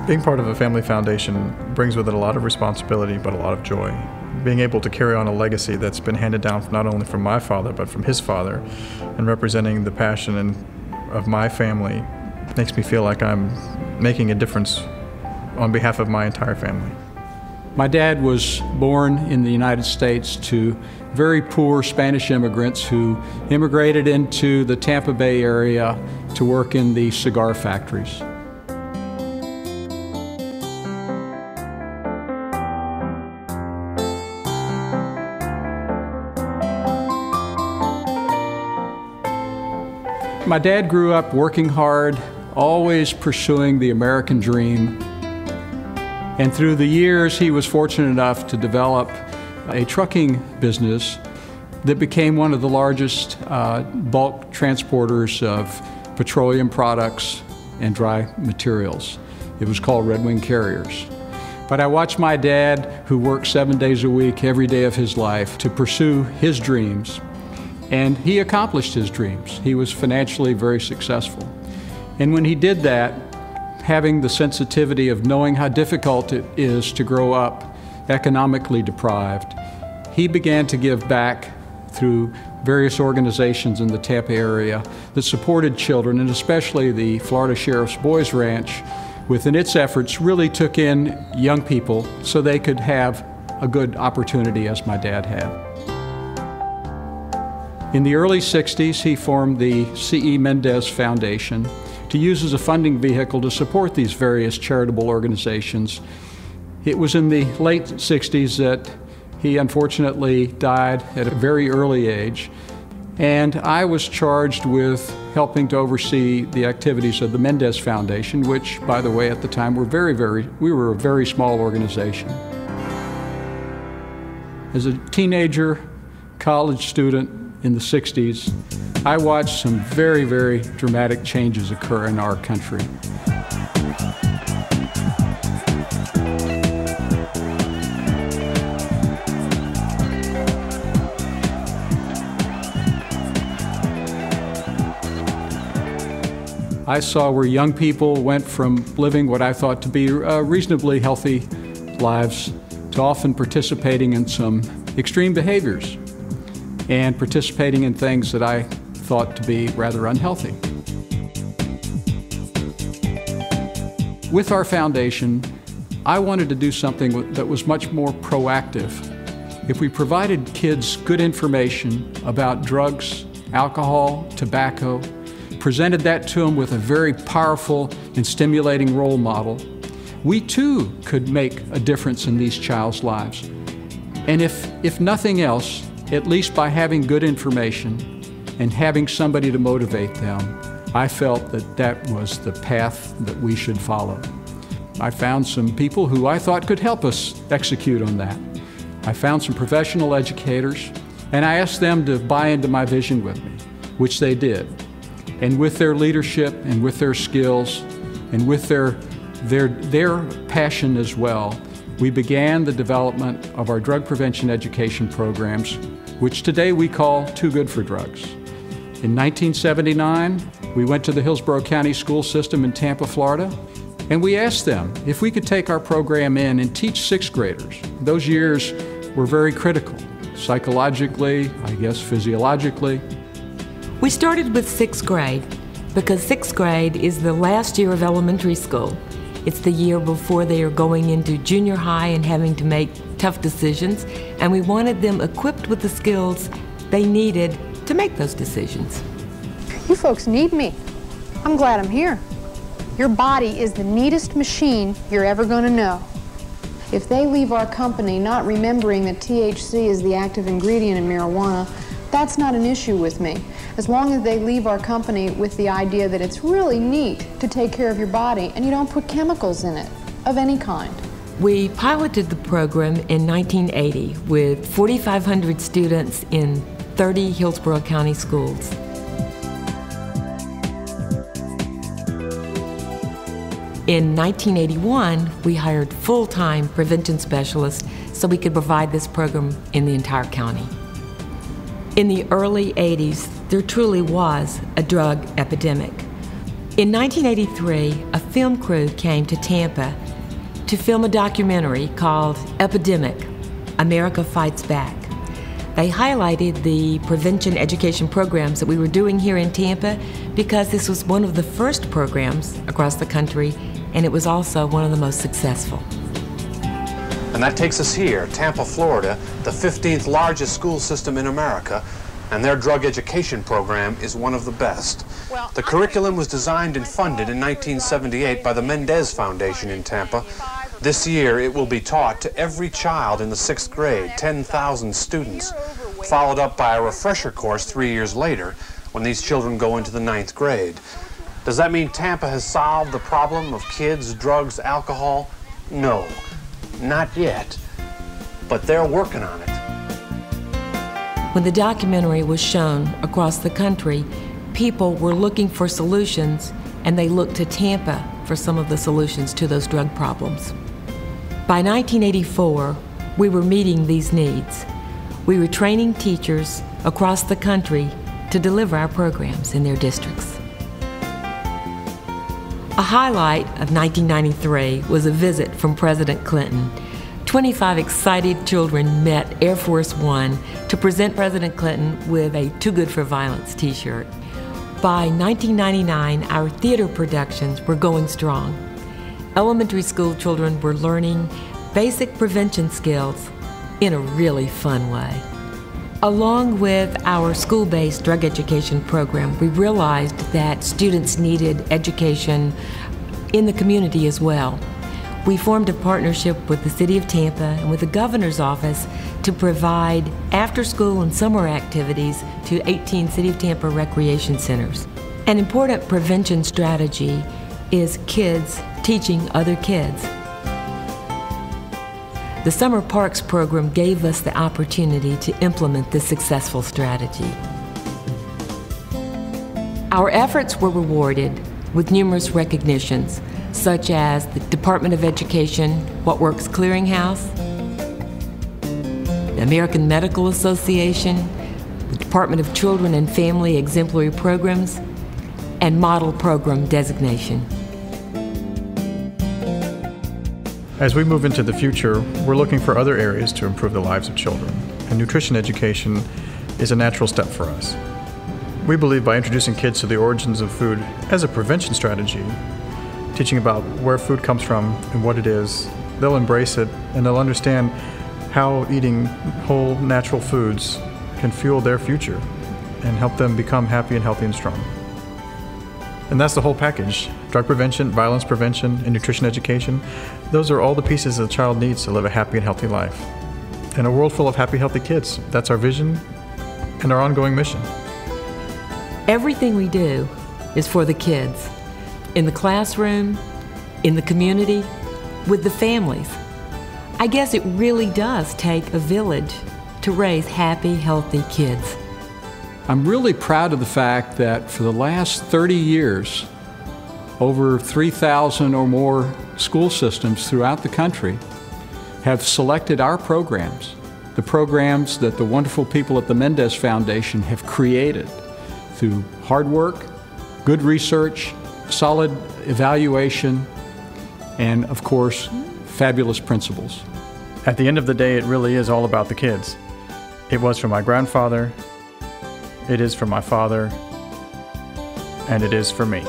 Being part of a family foundation brings with it a lot of responsibility, but a lot of joy. Being able to carry on a legacy that's been handed down not only from my father, but from his father, and representing the passion of my family makes me feel like I'm making a difference on behalf of my entire family. My dad was born in the United States to very poor Spanish immigrants who immigrated into the Tampa Bay area to work in the cigar factories. My dad grew up working hard, always pursuing the American dream. And through the years, he was fortunate enough to develop a trucking business that became one of the largest bulk transporters of petroleum products and dry materials. It was called Red Wing Carriers. But I watched my dad, who worked 7 days a week, every day of his life, to pursue his dreams. And he accomplished his dreams. He was financially very successful. And when he did that, having the sensitivity of knowing how difficult it is to grow up economically deprived, he began to give back through various organizations in the Tampa area that supported children, and especially the Florida Sheriff's Boys Ranch, within its efforts, really took in young people so they could have a good opportunity as my dad had. In the early 60s, he formed the C.E. Mendez Foundation to use as a funding vehicle to support these various charitable organizations. It was in the late 60s that he unfortunately died at a very early age, and I was charged with helping to oversee the activities of the Mendez Foundation, which, by the way, at the time we were a very small organization. As a teenager, college student, in the 60s, I watched some very, very dramatic changes occur in our country. I saw where young people went from living what I thought to be reasonably healthy lives to often participating in some extreme behaviors and participating in things that I thought to be rather unhealthy. With our foundation, I wanted to do something that was much more proactive. If we provided kids good information about drugs, alcohol, tobacco, presented that to them with a very powerful and stimulating role model, we too could make a difference in these child's lives. And if nothing else, at least by having good information and having somebody to motivate them, I felt that that was the path that we should follow. I found some people who I thought could help us execute on that. I found some professional educators, and I asked them to buy into my vision with me, which they did. And with their leadership and with their skills and with their passion as well, we began the development of our drug prevention education programs, which today we call Too Good for Drugs. In 1979, we went to the Hillsborough County school system in Tampa, Florida, and we asked them if we could take our program in and teach sixth graders. Those years were very critical, psychologically, I guess physiologically. We started with sixth grade because sixth grade is the last year of elementary school. It's the year before they are going into junior high and having to make tough decisions, and we wanted them equipped with the skills they needed to make those decisions. You folks need me. I'm glad I'm here. Your body is the neatest machine you're ever going to know. If they leave our company not remembering that THC is the active ingredient in marijuana, that's not an issue with me. As long as they leave our company with the idea that it's really neat to take care of your body and you don't put chemicals in it of any kind. We piloted the program in 1980 with 4,500 students in 30 Hillsborough County schools. In 1981, we hired full-time prevention specialists so we could provide this program in the entire county. In the early 80s, there truly was a drug epidemic. In 1983, a film crew came to Tampa to film a documentary called Epidemic: America Fights Back. They highlighted the prevention education programs that we were doing here in Tampa because this was one of the first programs across the country, and it was also one of the most successful. And that takes us here, Tampa, Florida, the 15th largest school system in America, and their drug education program is one of the best. The curriculum was designed and funded in 1978 by the Mendez Foundation in Tampa. This year, it will be taught to every child in the 6th grade, 10,000 students, followed up by a refresher course 3 years later when these children go into the 9th grade. Does that mean Tampa has solved the problem of kids, drugs, alcohol? No, not yet, but they're working on it. When the documentary was shown across the country, people were looking for solutions, and they looked to Tampa for some of the solutions to those drug problems. By 1984, we were meeting these needs. We were training teachers across the country to deliver our programs in their districts. A highlight of 1993 was a visit from President Clinton. 25 excited children met Air Force One to present President Clinton with a Too Good for Violence t-shirt. By 1999, our theater productions were going strong. Elementary school children were learning basic prevention skills in a really fun way. Along with our school-based drug education program, we realized that students needed education in the community as well. We formed a partnership with the City of Tampa and with the Governor's Office to provide after-school and summer activities to 18 City of Tampa recreation centers. An important prevention strategy is kids teaching other kids. The Summer Parks program gave us the opportunity to implement this successful strategy. Our efforts were rewarded with numerous recognitions, such as the Department of Education What Works Clearinghouse, the American Medical Association, the Department of Children and Family Exemplary Programs, and Model Program designation. As we move into the future, we're looking for other areas to improve the lives of children, and nutrition education is a natural step for us. We believe by introducing kids to the origins of food as a prevention strategy, teaching about where food comes from and what it is, they'll embrace it and they'll understand how eating whole, natural foods can fuel their future and help them become happy and healthy and strong. And that's the whole package. Drug prevention, violence prevention, and nutrition education. Those are all the pieces a child needs to live a happy and healthy life. In a world full of happy, healthy kids, that's our vision and our ongoing mission. Everything we do is for the kids. In the classroom, in the community, with the families. I guess it really does take a village to raise happy, healthy kids. I'm really proud of the fact that for the last 30 years, over 3,000 or more school systems throughout the country have selected our programs, the programs that the wonderful people at the Mendez Foundation have created through hard work, good research, solid evaluation, and of course, fabulous principals. At the end of the day, it really is all about the kids. It was for my grandfather, it is for my father, and it is for me.